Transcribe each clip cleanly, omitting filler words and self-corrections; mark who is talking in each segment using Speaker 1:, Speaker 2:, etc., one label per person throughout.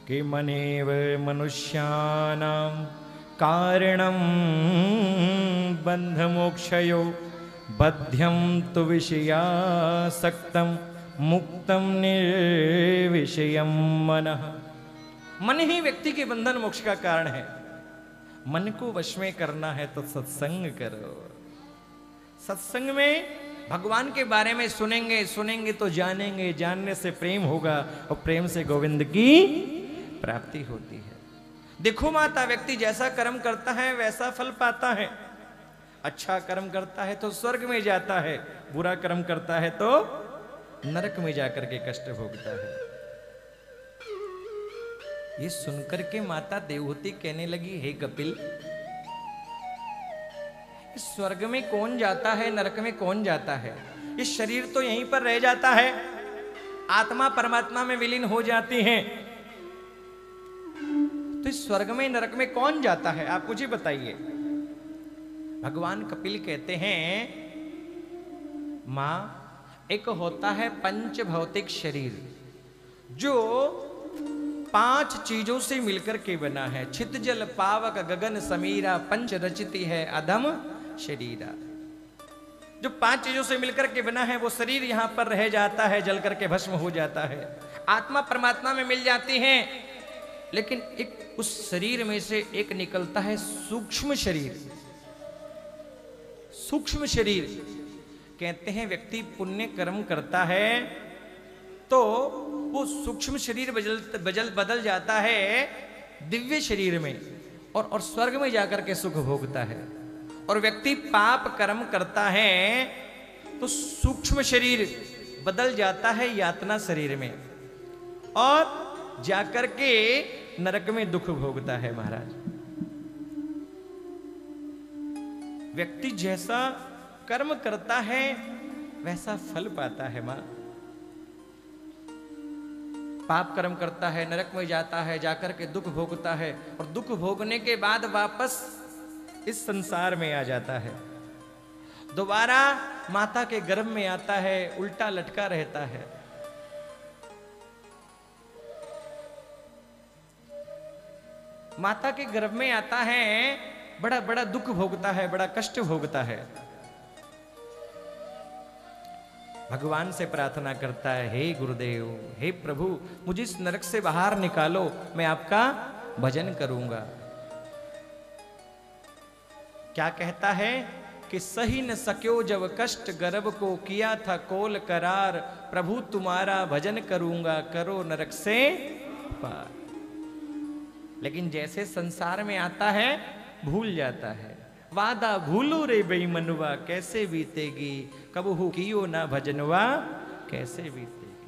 Speaker 1: कि मनेव मनुष्याणां कारणं बन्धमोक्षयो बध्यं तु विषयासक्तं मुक्तं निर्विषयं मनः। मन ही व्यक्ति के बंधन मोक्ष का कारण है। मन को वश में करना है तो सत्संग करो। सत्संग में भगवान के बारे में सुनेंगे, सुनेंगे तो जानेंगे, जानने से प्रेम होगा और प्रेम से गोविंद की प्राप्ति होती है। देखो माता, व्यक्ति जैसा कर्म करता है वैसा फल पाता है। अच्छा कर्म करता है तो स्वर्ग में जाता है, बुरा कर्म करता है तो नरक में जाकर के कष्ट भोगता है। ये सुनकर के माता देवहूति कहने लगी, हे कपिल, स्वर्ग में कौन जाता है, नरक में कौन जाता है? इस शरीर तो यहीं पर रह जाता है, आत्मा परमात्मा में विलीन हो जाती है, तो इस स्वर्ग में नरक में कौन जाता है? आप मुझे बताइए। भगवान कपिल कहते हैं, मां, एक होता है पंच भौतिक शरीर जो 5 चीजों से मिलकर के बना है। छित जल पावक गगन समीरा पंच रचिति है अधम शरीरा। जो 5 चीजों से मिलकर के बना है वो शरीर यहां पर रह जाता है, जल करके भस्म हो जाता है। आत्मा परमात्मा में मिल जाती है, लेकिन एक उस शरीर में से एक निकलता है सूक्ष्म शरीर। सूक्ष्म शरीर कहते हैं व्यक्ति पुण्य कर्म करता है तो वो सूक्ष्म शरीर बदल जाता है दिव्य शरीर में और स्वर्ग में जाकर के सुख भोगता है। और व्यक्ति पाप कर्म करता है तो सूक्ष्म शरीर बदल जाता है यातना शरीर में और जाकर के नरक में दुख भोगता है। महाराज, व्यक्ति जैसा कर्म करता है वैसा फल पाता है। मां, पाप कर्म करता है नरक में जाता है, जाकर के दुख भोगता है और दुख भोगने के बाद वापस इस संसार में आ जाता है। दोबारा माता के गर्भ में आता है, उल्टा लटका रहता है। माता के गर्भ में आता है, बड़ा बड़ा दुख भोगता है, बड़ा कष्ट भोगता है। भगवान से प्रार्थना करता है, हे गुरुदेव, हे प्रभु, मुझे इस नरक से बाहर निकालो, मैं आपका भजन करूंगा। क्या कहता है कि सही न सक्यो जब कष्ट गर्भ को, किया था कोल करार, प्रभु तुम्हारा भजन करूंगा, करो नरक से पार। लेकिन जैसे संसार में आता है भूल जाता है। वादा भूलो रे बेईमनुआ, कैसे बीतेगी, कबहू कियो ना भजनवा, कैसे बीतेगी।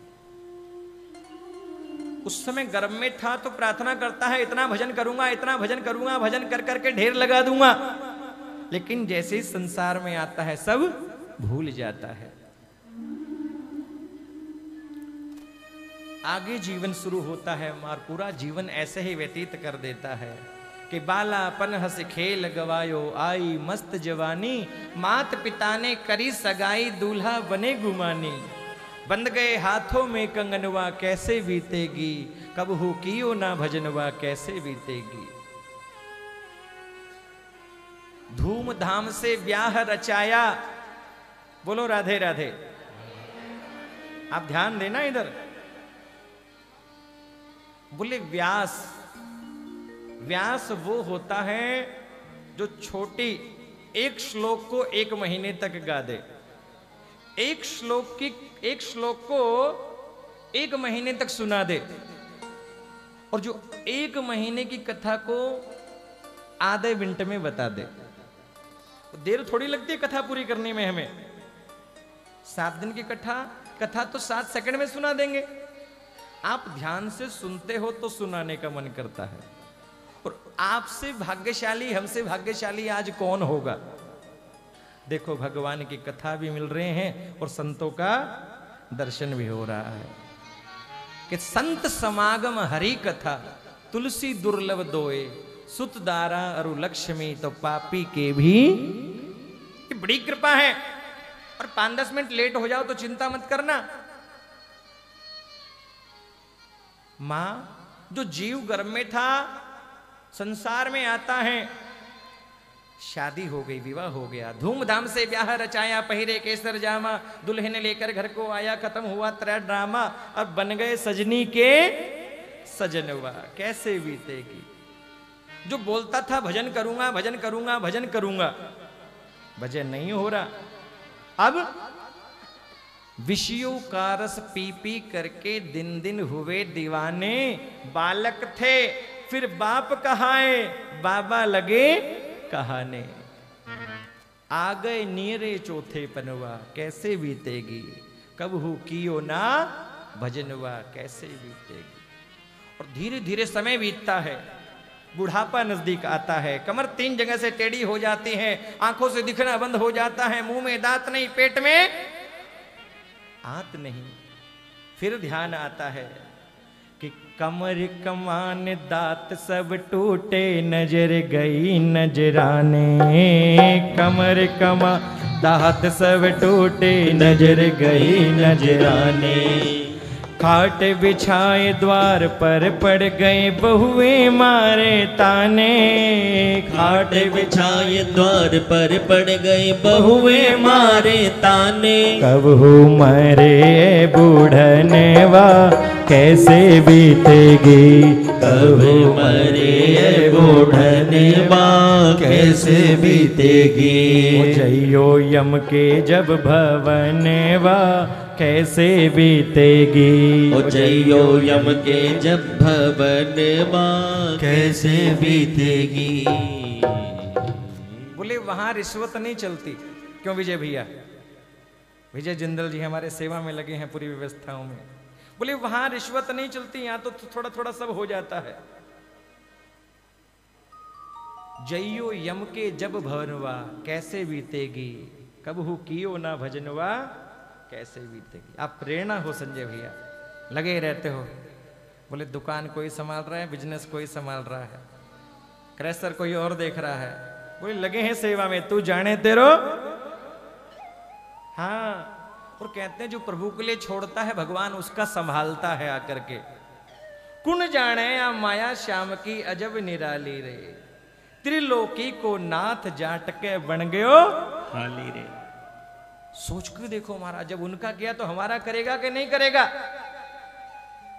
Speaker 1: उस समय गर्भ में था तो प्रार्थना करता है, इतना भजन करूंगा, इतना भजन करूंगा, भजन कर करके ढेर लगा दूंगा। लेकिन जैसे ही संसार में आता है सब भूल जाता है। आगे जीवन शुरू होता है और पूरा जीवन ऐसे ही व्यतीत कर देता है कि बालापन हंस खेल गवायो, आई मस्त जवानी, मात पिता ने करी सगाई, दूल्हा बने गुमानी, बंध गए हाथों में कंगनवा, कैसे बीतेगी, कबहू कियो ना भजनवा, कैसे बीतेगी। धूमधाम से ब्याह रचाया, बोलो राधे राधे। आप ध्यान देना इधर। बोले व्यास, व्यास वो होता है जो छोटी एक श्लोक को 1 महीने तक गा दे। एक श्लोक को 1 महीने तक सुना दे, और जो 1 महीने की कथा को आधे मिनट में बता दे। देर थोड़ी लगती है कथा पूरी करने में हमें। 7 दिन की कथा तो 7 सेकंड में सुना देंगे। आप ध्यान से सुनते हो तो सुनाने का मन करता है। और आपसे भाग्यशाली, हमसे भाग्यशाली आज कौन होगा। देखो, भगवान की कथा भी मिल रहे हैं और संतों का दर्शन भी हो रहा है कि संत समागम हरि कथा, तुलसी दुर्लभ दोए, सुत दारा अरु लक्ष्मी, तो पापी के भी। ये बड़ी कृपा है। और 5-10 मिनट लेट हो जाओ तो चिंता मत करना। मां, जो जीव गर्भ में था संसार में आता है, शादी हो गई, विवाह हो गया, धूमधाम से ब्याह रचाया, पहिरे केसर जामा, दुल्हन लेकर घर को आया, खत्म हुआ त्रय ड्रामा, अब बन गए सजनी के सजनवा। कैसे बीतेगी? जो बोलता था भजन करूंगा भजन करूंगा भजन करूंगा, भजन नहीं हो रहा। अब विषयों का रस पी पी करके दिन दिन हुए दीवाने। बालक थे फिर बाप कहाए, बाबा लगे कहाने। आ गए नीरे चौथे पनवा, कैसे बीतेगी? कब हु कियो ना भजनवा, कैसे बीतेगी? और धीरे धीरे समय बीतता है, बुढ़ापा नजदीक आता है, कमर 3 जगह से टेढ़ी हो जाती है, आंखों से दिखना बंद हो जाता है, मुंह में दांत नहीं, पेट में आंत नहीं। फिर ध्यान आता है कि कमर कमान दांत सब टूटे, नजर गई नजराने। कमर कमा दांत सब टूटे, नजर गई नजराने। खाट बिछाए द्वार पर पड़ गए बहुए मारे ताने।
Speaker 2: खाट बिछाए द्वार पर पड़ गए बहुए मारे ताने।
Speaker 1: कब हो मरे बूढ़ने वा, कैसे बीतेगी?
Speaker 2: कब मरे बूढ़ने वा, कैसे बीतेगी?
Speaker 1: जइयो यम के जब भवन वा, कैसे बीतेगी?
Speaker 2: ओ जइयो यम के जब भवन मां, कैसे बीतेगी?
Speaker 1: बोले वहां रिश्वत नहीं चलती। क्यों विजय भैया? विजय जिंदल जी हमारे सेवा में लगे हैं पूरी व्यवस्थाओं में। बोले वहां रिश्वत नहीं चलती, यहां तो थोड़ा थोड़ा सब हो जाता है। जइयो यम के जब भवनवा, कैसे बीतेगी? कब हु कियो ना भजनवा, कैसे बीतेगी? आप प्रेरणा हो संजय भैया, लगे रहते हो। बोले दुकान कोई संभाल रहा है, बिजनेस कोई संभाल रहा है, क्रैशर कोई और देख रहा है। बोले लगे हैं सेवा में, तू जाने तेरो। हाँ, और कहते हैं जो प्रभु के लिए छोड़ता है भगवान उसका संभालता है आकर के। कुन जाने या माया श्याम की अजब निराली रे, त्रिलोकी को नाथ जाट के बन गयो हाली रे। सोच कर देखो महाराज, जब उनका किया तो हमारा करेगा कि नहीं करेगा?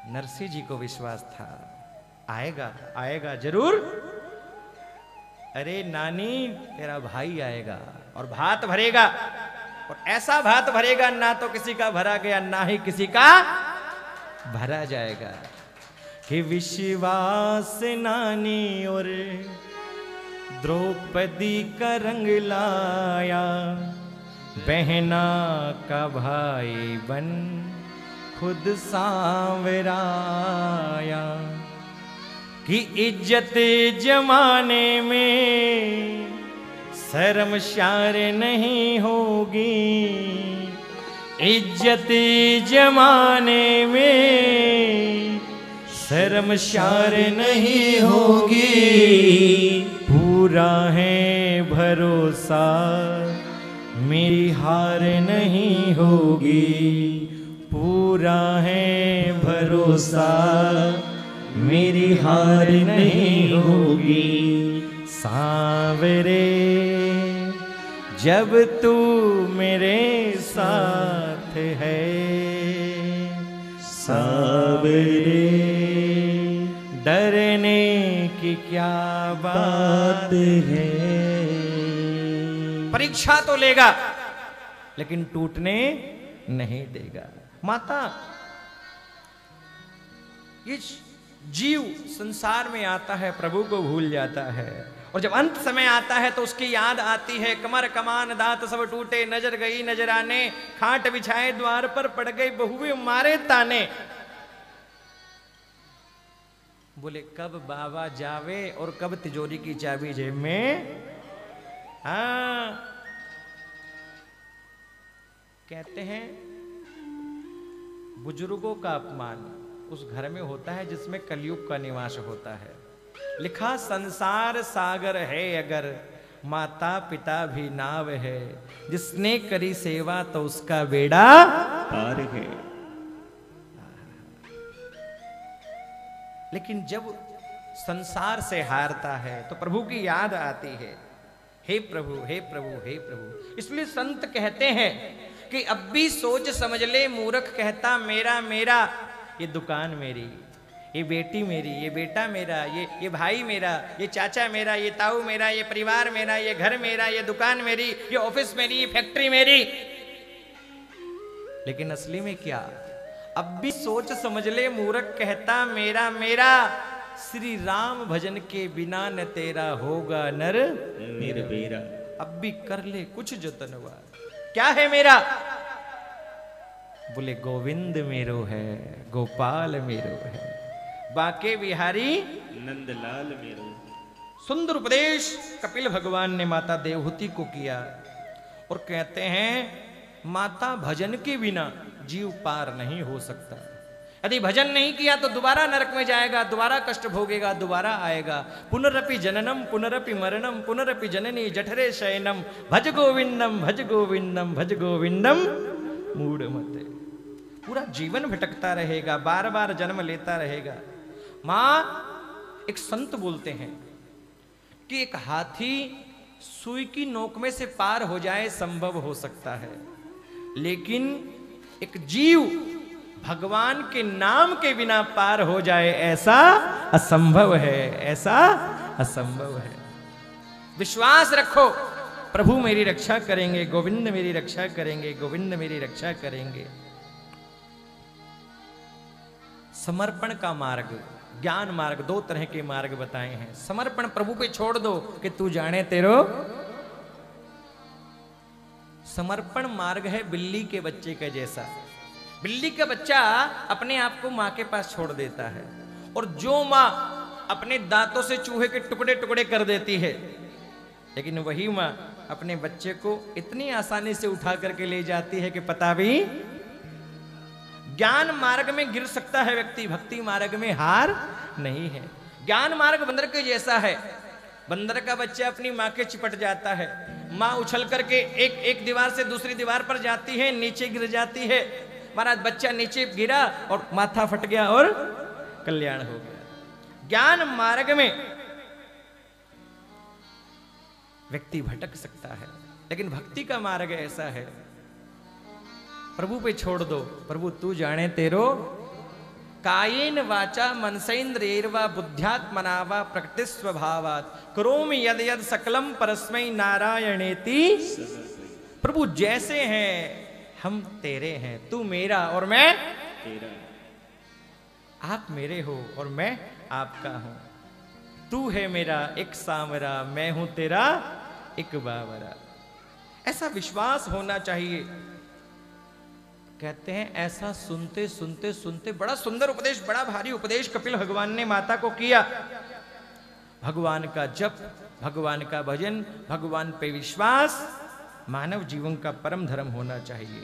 Speaker 1: नरसिंह जी को विश्वास था आएगा आएगा जरूर। अरे नानी तेरा भाई आएगा और भात भरेगा, और ऐसा भात भरेगा ना तो किसी का भरा गया ना ही किसी का भरा जाएगा। कि विश्वास नानी और द्रौपदी का रंग लाया, बहना का भाई बन खुद सांवराया। कि इज्जत जमाने में शर्मशार नहीं होगी, इज्जत जमाने में शर्मशार नहीं होगी। पूरा है भरोसा मेरी हार नहीं होगी, पूरा है भरोसा मेरी हार नहीं होगी। सांवरे जब तू मेरे साथ है, सांवरे डरने की क्या बात है। परीक्षा तो लेगा लेकिन टूटने नहीं देगा। माता, ये जीव संसार में आता है, प्रभु को भूल जाता है, और जब अंत समय आता है तो उसकी याद आती है। कमर कमान दांत सब टूटे, नजर गई नजराने। खाट बिछाए द्वार पर पड़ गई बहुए मारे ताने। बोले कब बाबा जावे और कब तिजोरी की चाबी जेब में। हाँ, कहते हैं बुजुर्गों का अपमान उस घर में होता है जिसमें कलयुग का निवास होता है। लिखा संसार सागर है अगर, माता पिता भी नाव है, जिसने करी सेवा तो उसका बेड़ा पार है। लेकिन जब संसार से हारता है तो प्रभु की याद आती है, हे प्रभु हे प्रभु हे प्रभु। इसलिए संत कहते हैं कि अब भी सोच समझ ले मूर्ख कहता मेरा मेरा, ये दुकान मेरी, ये बेटी मेरी, ये बेटा मेरा, ये भाई मेरा, ये चाचा मेरा, ये ताऊ मेरा, ये परिवार मेरा, ये घर मेरा, ये दुकान मेरी, ये ऑफिस मेरी, ये फैक्ट्री मेरी। लेकिन असली में क्या? अब भी सोच समझ ले मूर्ख कहता मेरा मेरा, श्री राम भजन के बिना न तेरा होगा नर
Speaker 2: निर्बेरा।
Speaker 1: अब भी कर ले कुछ जतनवा। क्या है मेरा? बोले गोविंद मेरो है, गोपाल मेरो है, बाके बिहारी
Speaker 2: नंदलाल मेरो।
Speaker 1: सुंदर उपदेश कपिल भगवान ने माता देवहूति को किया और कहते हैं माता भजन के बिना जीव पार नहीं हो सकता। यदि भजन नहीं किया तो दोबारा नरक में जाएगा, दोबारा कष्ट भोगेगा, दोबारा आएगा। पुनरपि जननम पुनरपि मरणम पुनरपि जननी जठरे शयनम, भज गोविंदम भज गोविंदम भज गोविंदम मूढ़मते। पूरा जीवन भटकता रहेगा, बार बार जन्म लेता रहेगा। मां, एक संत बोलते हैं कि एक हाथी सुई की नोक में से पार हो जाए संभव हो सकता है, लेकिन एक जीव भगवान के नाम के बिना पार हो जाए ऐसा असंभव है, ऐसा असंभव है। विश्वास रखो, प्रभु मेरी रक्षा करेंगे, गोविंद मेरी रक्षा करेंगे, गोविंद मेरी रक्षा करेंगे। समर्पण का मार्ग, ज्ञान मार्ग, दो तरह के मार्ग बताए हैं। समर्पण प्रभु पे छोड़ दो कि तू जाने तेरो। समर्पण मार्ग है बिल्ली के बच्चे के जैसा। बिल्ली का बच्चा अपने आप को मां के पास छोड़ देता है, और जो मां अपने दांतों से चूहे के टुकड़े टुकड़े कर देती है, लेकिन वही मां अपने बच्चे को इतनी आसानी से उठा करके ले जाती है कि पता भी। ज्ञान मार्ग में गिर सकता है व्यक्ति, भक्ति मार्ग में हार नहीं है। ज्ञान मार्ग बंदर के जैसा है। बंदर का बच्चा अपनी मां के चिपट जाता है, मां उछल करके एक दीवार से दूसरी दीवार पर जाती है, नीचे गिर जाती है। महाराज बच्चा नीचे गिरा और माथा फट गया और कल्याण हो गया। ज्ञान मार्ग में व्यक्ति भटक सकता है, लेकिन भक्ति का मार्ग ऐसा है, प्रभु पे छोड़ दो, प्रभु तू जाने तेरो। कायेन वाचा मनसेन्द्रियैर्वा बुद्ध्यात्मना प्रकृति स्वभावात् करोमि यद यद सकलम परस्मै नारायणेति। प्रभु जैसे हैं हम तेरे हैं, तू मेरा और मैं
Speaker 2: तेरा।
Speaker 1: आप मेरे हो और मैं आपका हूं। तू है मेरा एक सामरा, मैं हूं तेरा एक बावरा। ऐसा विश्वास होना चाहिए। कहते हैं ऐसा सुनते सुनते सुनते, बड़ा सुंदर उपदेश, बड़ा भारी उपदेश कपिल भगवान ने माता को किया। भगवान का जप, भगवान का भजन, भगवान पे विश्वास मानव जीवन का परम धर्म होना चाहिए।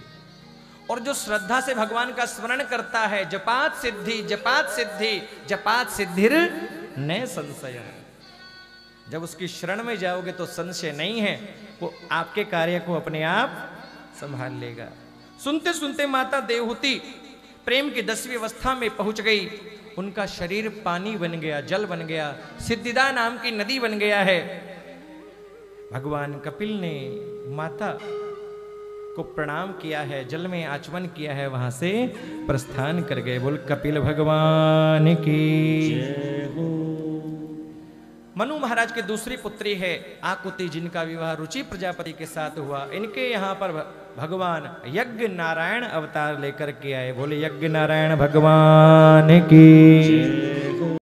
Speaker 1: और जो श्रद्धा से भगवान का स्मरण करता है, जपात सिद्धि जपात सिद्धि जपात सिद्धिर न संशय। जब उसकी शरण में जाओगे तो संशय नहीं है, वो आपके कार्य को अपने आप संभाल लेगा। सुनते सुनते माता देवहूति प्रेम की 10वीं अवस्था में पहुंच गई। उनका शरीर पानी बन गया, जल बन गया, सिद्धिदा नाम की नदी बन गया है। भगवान कपिल ने माता को प्रणाम किया है, जल में आचमन किया है, वहां से प्रस्थान कर गए। बोल कपिल भगवान की
Speaker 2: जय हो।
Speaker 1: मनु महाराज की दूसरी पुत्री है आकुति, जिनका विवाह रुचि प्रजापति के साथ हुआ। इनके यहाँ पर भगवान यज्ञ नारायण अवतार लेकर के आए। बोले यज्ञ नारायण भगवान की